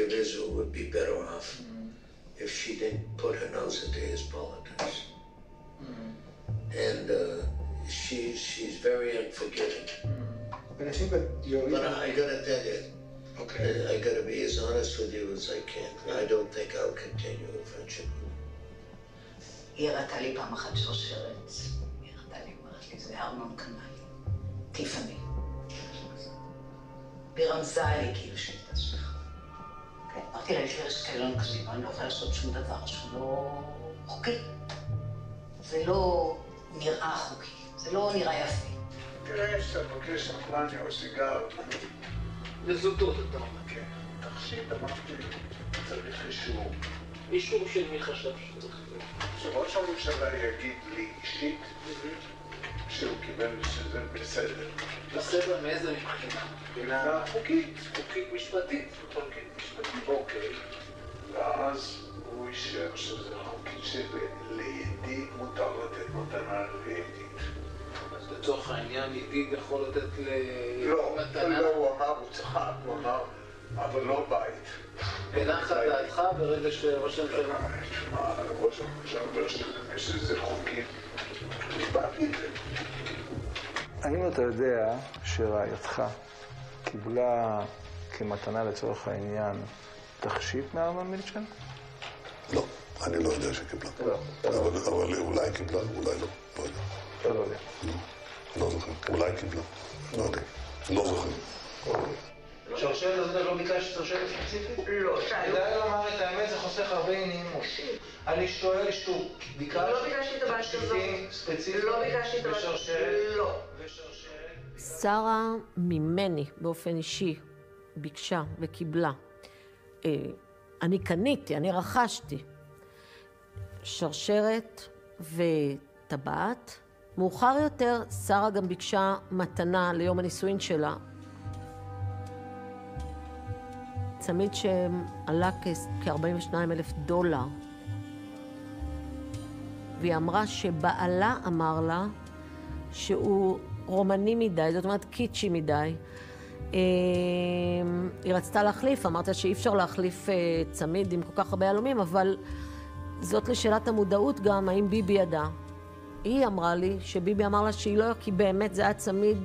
of Israel would be better off if she didn't put her nose into his politics. And she's very unforgiving. But I gotta tell you, I gotta be as honest with you as I can. I don't think I'll continue a friendship with her. היא הראתה לי פעם אחת שרשרת. היא הראתה לי, אמרת לי, זה ארנון קנאלי. טיפני. והיא רמזה לי כאילו שליטה שלך. אמרתי לה, יש לי רשקלון כזה, אבל אני לא יכולה לעשות שום דבר שהוא לא חוקי. זה לא נראה חוקי, זה לא נראה יפה. תראה, שאתה מבקש שמפלניה או סיגר. לזוטות אתה אומר. כן, תכשיט, אמרתי, צריך אישור. אישור של מי חשב שצריך להיות? שראש הממשלה יגיד לי אישית שהוא קיבל שזה בסדר. בסדר מאיזה מבחינה? מבחינה חוקית. חוקית משפטית. חוקית משפטית. אוקיי. ואז הוא אישר שזה חוקית שלידיד מותר לתת מתנה לידיד. אז לצורך העניין ידיד יכול לתת מתנה? לא, הוא אמר, הוא צחק, הוא אמר, אבל לא בית. בנחת דעתך ברגע שראש הממשלה? תשמע, ראש הממשלה אומר שזה חוקי. נשבעתי את זה. האם אתה יודע שרעייתך קיבלה כמתנה לצורך העניין תכשיט מארנון מילצ'ן? לא, אני לא יודע שקיבלה. אבל אולי קיבלה, אולי לא. לא יודע. אתה לא יודע. לא זוכר. אולי קיבלה. לא יודע. לא זוכר. שרשרת הזאת לא ביקשת שרשרת ספציפית? לא, כדאי לומר את האמת, זה חוסך הרבה נעימות. אני שואל שוב, ביקשת לא ביקשתי את הבת הזאת. ספציפית? לא ביקשתי את הבת הזאת. לא. שרה ממני באופן אישי ביקשה וקיבלה. אני קניתי, אני רכשתי שרשרת וטבעת. מאוחר יותר שרה גם ביקשה מתנה ליום הנישואין שלה. צמיד שעלה כ$42,000. והיא אמרה שבעלה אמר לה שהוא רומני מדי, זאת אומרת קיצ'י מדי. היא רצתה להחליף, אמרת שאי אפשר להחליף צמיד עם כל כך הרבה יהלומים, אבל זאת לשאלת המודעות גם, האם ביבי ידע. היא אמרה לי שביבי אמר לה שהיא לא, כי באמת זה היה צמיד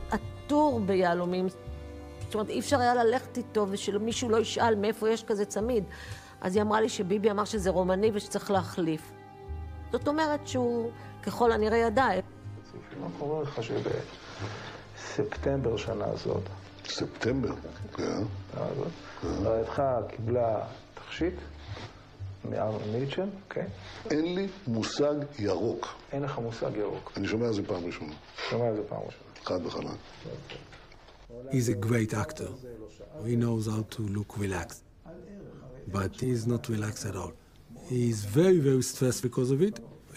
עטור ביהלומים. זאת אומרת, אי אפשר היה ללכת איתו ושמישהו לא ישאל מאיפה יש כזה צמיד. אז היא אמרה לי שביבי אמר שזה רומני ושצריך להחליף. זאת אומרת שהוא ככל הנראה ידע. אנחנו אומרים לך שבספטמבר שנה הזאת. ספטמבר? כן. רעייתך קיבלה תכשיט מארנון מילצ'ן, אוקיי? אין לי מושג ירוק. אין לך מושג ירוק. אני שומע על זה פעם ראשונה. שומע על זה פעם ראשונה. חד וחלק. He's a great actor. He knows how to look relaxed. But he's not relaxed at all. He's very, very stressed because of it.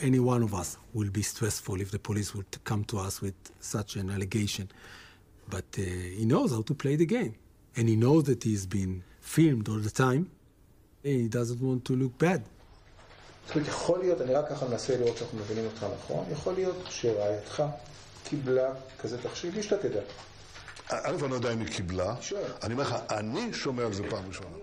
Any one of us will be stressful if the police would come to us with such an allegation. But he knows how to play the game. And he knows that he's been filmed all the time. He doesn't want to look bad. זאת אומרת, יכול להיות, אני רק ככה מנסה לראות שאנחנו מבינים אותך נכון, יכול להיות שרעייתך קיבלה כזה תכשיט, בלי שאתה תדע. א', אני לא יודע אם היא קיבלה. אני אומר לך, אני שומע על זה פעם ראשונה.